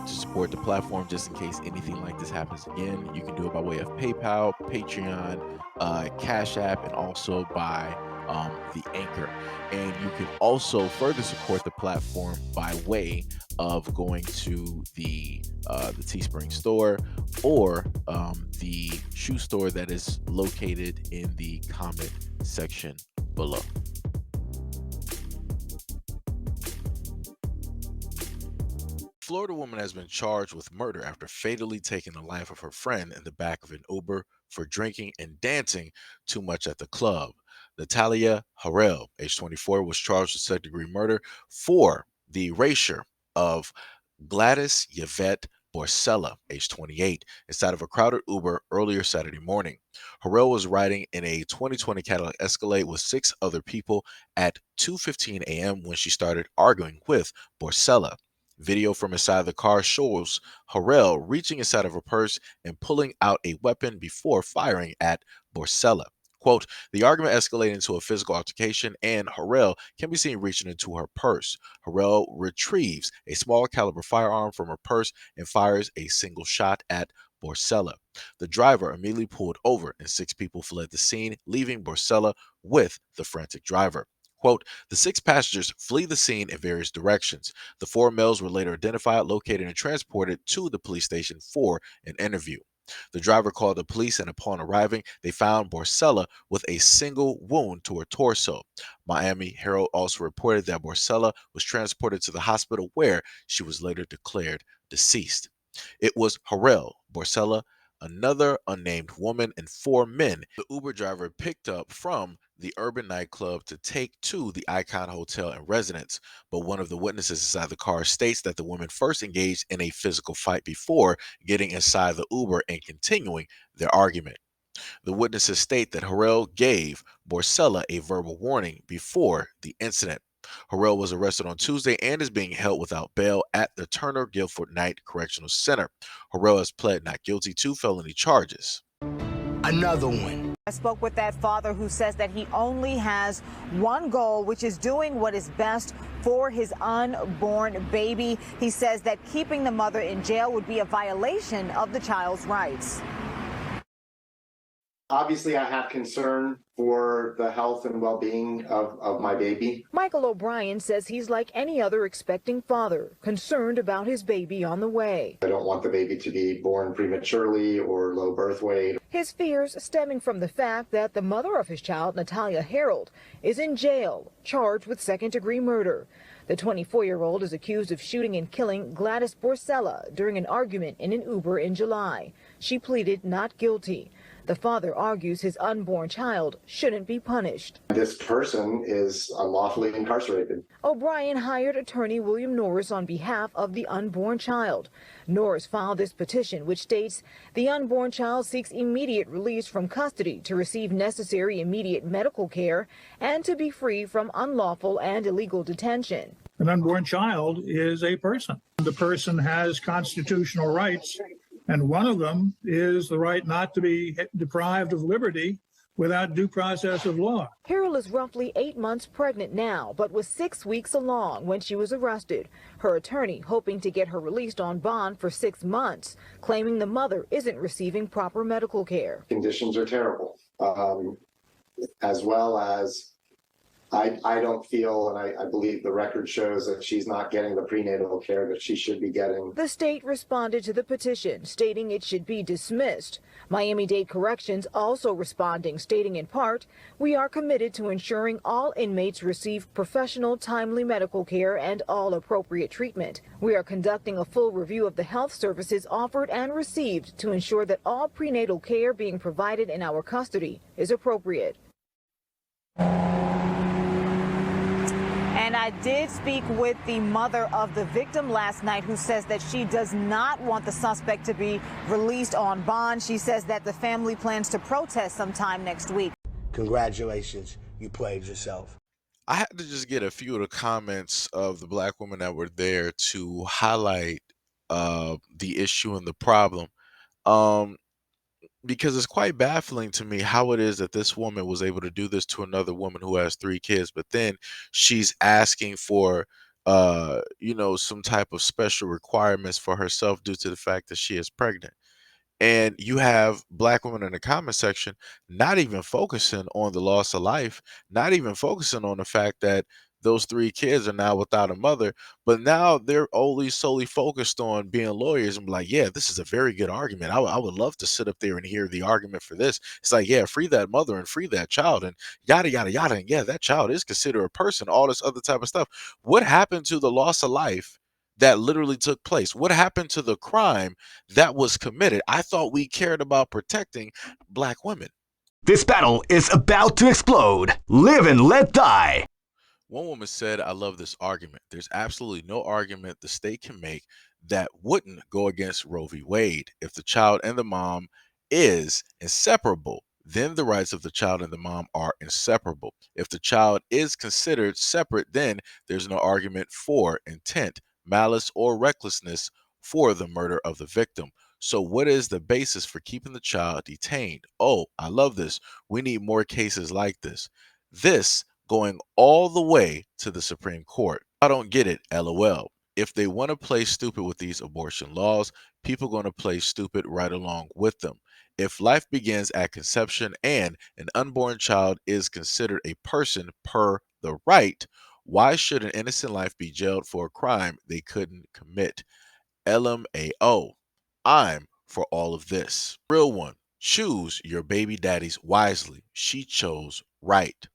to support the platform just in case anything like this happens again, you can do it by way of PayPal, Patreon, Cash App, and also by the Anchor. And you can also further support the platform by way of going to the Teespring store or the shoe store that is located in the comment section below. Florida woman has been charged with murder after fatally taking the life of her friend in the back of an Uber for drinking and dancing too much at the club. Natalia Harrell, age 24, was charged with second-degree murder for the erasure of Gladys Yvette Borcella, age 28, inside of a crowded Uber earlier Saturday morning. Harrell was riding in a 2020 Cadillac Escalade with six other people at 2:15 a.m. when she started arguing with Borcella. Video from inside the car shows Harrell reaching inside of her purse and pulling out a weapon before firing at Borcella. Quote, the argument escalated into a physical altercation, and Harrell can be seen reaching into her purse. Harrell retrieves a small caliber firearm from her purse and fires a single shot at Borcella. The driver immediately pulled over, and six people fled the scene, leaving Borcella with the frantic driver. Quote, the six passengers flee the scene in various directions. The four males were later identified, located, and transported to the police station for an interview. The driver called the police, and upon arriving, they found Borcella with a single wound to her torso. Miami Herald also reported that Borcella was transported to the hospital where she was later declared deceased. It was Harrell, Borcella, another unnamed woman, and four men the Uber driver picked up from the urban nightclub to take to the Icon Hotel and residence. But one of the witnesses inside the car states that the women first engaged in a physical fight before getting inside the Uber and continuing their argument. The witnesses state that Harrell gave Borcella a verbal warning before the incident. Harrell was arrested on Tuesday and is being held without bail at the Turner Guilford Knight Correctional Center. Harrell has pled not guilty to felony charges. Another one. I spoke with that father who says that he only has one goal, which is doing what is best for his unborn baby. He says that keeping the mother in jail would be a violation of the child's rights. Obviously, I have concern for the health and well-being of my baby. Michael O'Brien says he's like any other expecting father, concerned about his baby on the way. I don't want the baby to be born prematurely or low birth weight. His fears stemming from the fact that the mother of his child, Natalia Harrell, is in jail, charged with second-degree murder. The 24-year-old is accused of shooting and killing Gladys Borcella during an argument in an Uber in July. She pleaded not guilty. The father argues his unborn child shouldn't be punished. This person is unlawfully incarcerated. O'Brien hired attorney William Norris on behalf of the unborn child. Norris filed this petition, which states the unborn child seeks immediate release from custody to receive necessary immediate medical care and to be free from unlawful and illegal detention. An unborn child is a person. The person has constitutional rights, and one of them is the right not to be deprived of liberty without due process of law. Harrell is roughly 8 months pregnant now, but was 6 weeks along when she was arrested. Her attorney hoping to get her released on bond for 6 months, claiming the mother isn't receiving proper medical care. Conditions are terrible, as well as I don't feel, and I believe the record shows that she's not getting the prenatal care that she should be getting. The state responded to the petition, stating it should be dismissed. Miami-Dade Corrections also responding, stating in part, we are committed to ensuring all inmates receive professional, timely medical care and all appropriate treatment. We are conducting a full review of the health services offered and received to ensure that all prenatal care being provided in our custody is appropriate. And I did speak with the mother of the victim last night, who says that she does not want the suspect to be released on bond. She says that the family plans to protest sometime next week. Congratulations, you played yourself. I had to just get a few of the comments of the black women that were there to highlight the issue and the problem. Because it's quite baffling to me how it is that this woman was able to do this to another woman who has 3 kids, but then she's asking for some type of special requirements for herself due to the fact that she is pregnant. And you have black women in the comment section not even focusing on the loss of life, not even focusing on the fact that those three kids are now without a mother, but now they're only solely focused on being lawyers and be like, yeah, this is a very good argument. I would love to sit up there and hear the argument for this. It's like, yeah, free that mother and free that child and yada, yada, yada. And yeah, that child is considered a person, all this other type of stuff. What happened to the loss of life that literally took place? What happened to the crime that was committed? I thought we cared about protecting black women. This battle is about to explode. Live and let die. One woman said, I love this argument. There's absolutely no argument the state can make that wouldn't go against Roe v. Wade. If the child and the mom is inseparable, then the rights of the child and the mom are inseparable. If the child is considered separate, then there's no argument for intent, malice, or recklessness for the murder of the victim. So what is the basis for keeping the child detained? Oh, I love this. We need more cases like this. This going all the way to the Supreme Court. I don't get it, LOL. If they want to play stupid with these abortion laws, people are going to play stupid right along with them. If life begins at conception and an unborn child is considered a person per the right, why should an innocent life be jailed for a crime they couldn't commit? LMAO. I'm for all of this. Real one. Choose your baby daddies wisely. She chose right.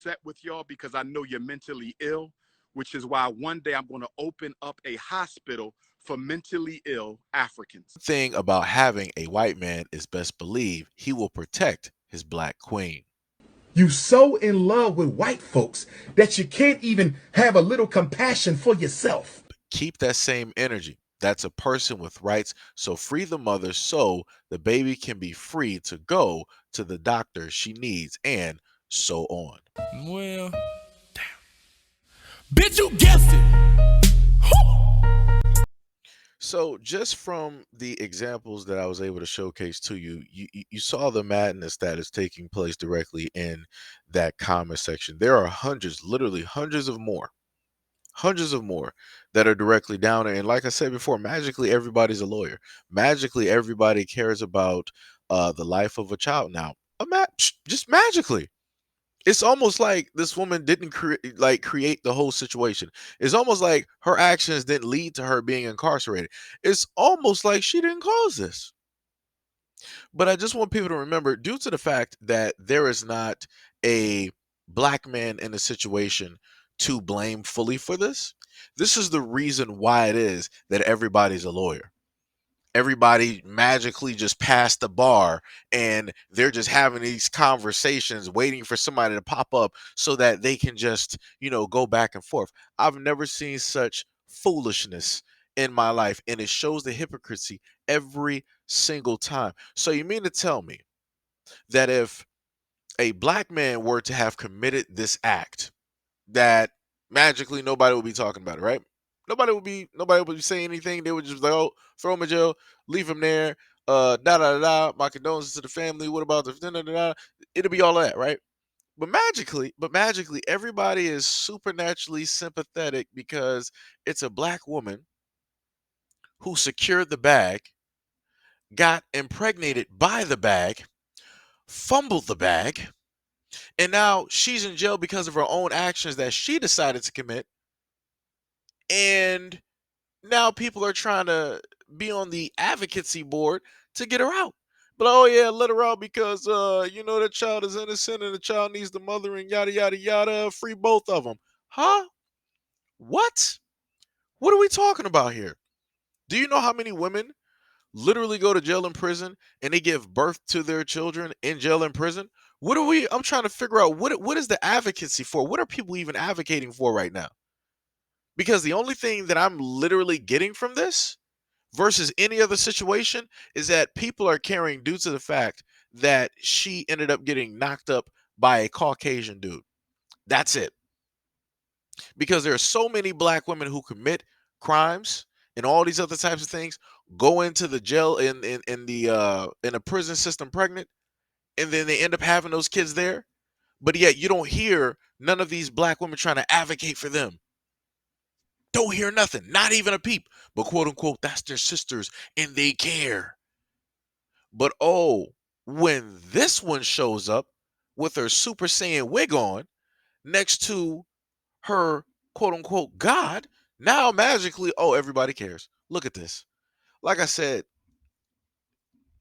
Set with y'all because I know you're mentally ill, which is why one day I'm going to open up a hospital for mentally ill Africans. The thing about having a white man is best believe he will protect his black queen. You so in love with white folks that you can't even have a little compassion for yourself. Keep that same energy. That's a person with rights. So free the mother so the baby can be free to go to the doctor she needs and so on. Well, damn. Bitch, you guessed it. So just from the examples that I was able to showcase to you, you saw the madness that is taking place directly in that comment section. There are hundreds, literally hundreds of more that are directly down there. And like I said before, magically everybody's a lawyer. Magically everybody cares about the life of a child. Now, just magically. It's almost like this woman didn't create the whole situation. It's almost like her actions didn't lead to her being incarcerated. It's almost like she didn't cause this. But I just want people to remember, due to the fact that there is not a black man in a situation to blame fully for this, this is the reason why it is that everybody's a lawyer. Everybody magically just passed the bar and they're just having these conversations waiting for somebody to pop up so that they can just, go back and forth. I've never seen such foolishness in my life, and it shows the hypocrisy every single time. So you mean to tell me that if a black man were to have committed this act, that magically nobody would be talking about it, right? Nobody would be saying anything. They would just like, oh, throw him in jail, leave him there, da da da da. My condolences to the family. What about the da da da da? It'll be all that, right? But magically, everybody is supernaturally sympathetic because it's a black woman who secured the bag, got impregnated by the bag, fumbled the bag, and now she's in jail because of her own actions that she decided to commit. And now people are trying to be on the advocacy board to get her out. But oh yeah, let her out because that child is innocent and the child needs the mother and yada yada yada. Free both of them. Huh? What? What are we talking about here? Do you know how many women literally go to jail and prison and they give birth to their children in jail and prison? I'm trying to figure out what is the advocacy for? What are people even advocating for right now? Because the only thing that I'm literally getting from this versus any other situation is that people are caring due to the fact that she ended up getting knocked up by a Caucasian dude. That's it. Because there are so many black women who commit crimes and all these other types of things, go into the jail in a prison system pregnant, and then they end up having those kids there. But yet you don't hear none of these black women trying to advocate for them. Don't hear nothing, not even a peep. But quote unquote, that's their sisters and they care. But oh, when this one shows up with her Super Saiyan wig on next to her quote unquote God, now magically, oh, everybody cares. Look at this. Like I said,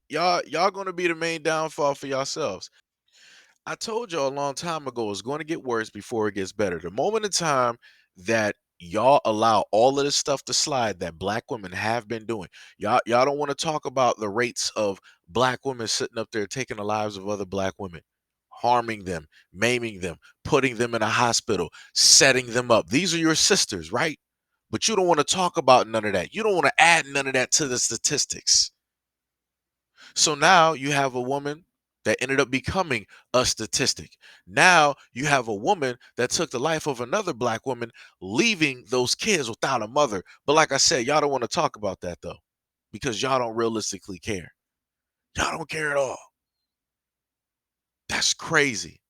y'all gonna be the main downfall for yourselves. I told y'all a long time ago it's going to get worse before it gets better. The moment in time that y'all allow all of this stuff to slide that black women have been doing, y'all don't want to talk about the rates of black women sitting up there taking the lives of other black women, harming them, maiming them, putting them in a hospital, setting them up. These are your sisters, right? But you don't want to talk about none of that. You don't want to add none of that to the statistics. So now you have a woman that ended up becoming a statistic. Now you have a woman that took the life of another black woman, leaving those kids without a mother. But like I said, y'all don't want to talk about that though, because y'all don't realistically care. Y'all don't care at all. That's crazy.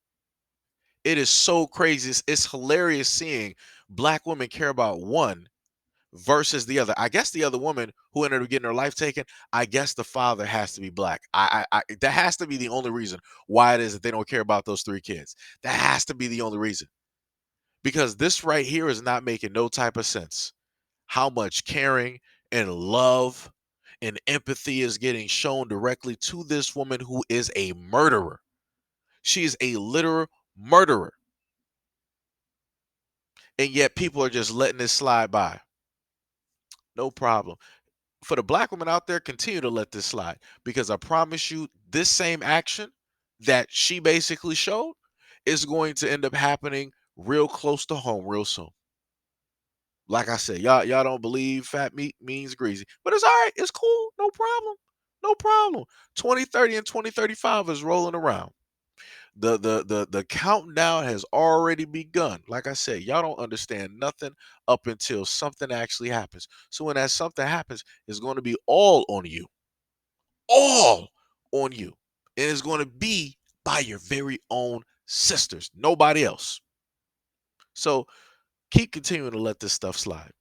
It is so crazy. It's hilarious seeing black women care about one versus the other. I guess the other woman who ended up getting her life taken, I guess the father has to be black. That has to be the only reason why it is that they don't care about those three kids. That has to be the only reason. Because this right here is not making no type of sense. How much caring and love and empathy is getting shown directly to this woman who is a murderer. She is a literal murderer. And yet people are just letting this slide by. No problem. For the black women out there, continue to let this slide, because I promise you this same action that she basically showed is going to end up happening real close to home real soon. Like I said, y'all don't believe fat meat means greasy, but it's all right. It's cool. No problem. No problem. 2030 and 2035 is rolling around. The countdown has already begun. Like I said, y'all don't understand nothing up until something actually happens. So when that something happens, it's going to be all on you. All on you. And it's going to be by your very own sisters, nobody else. So keep continuing to let this stuff slide.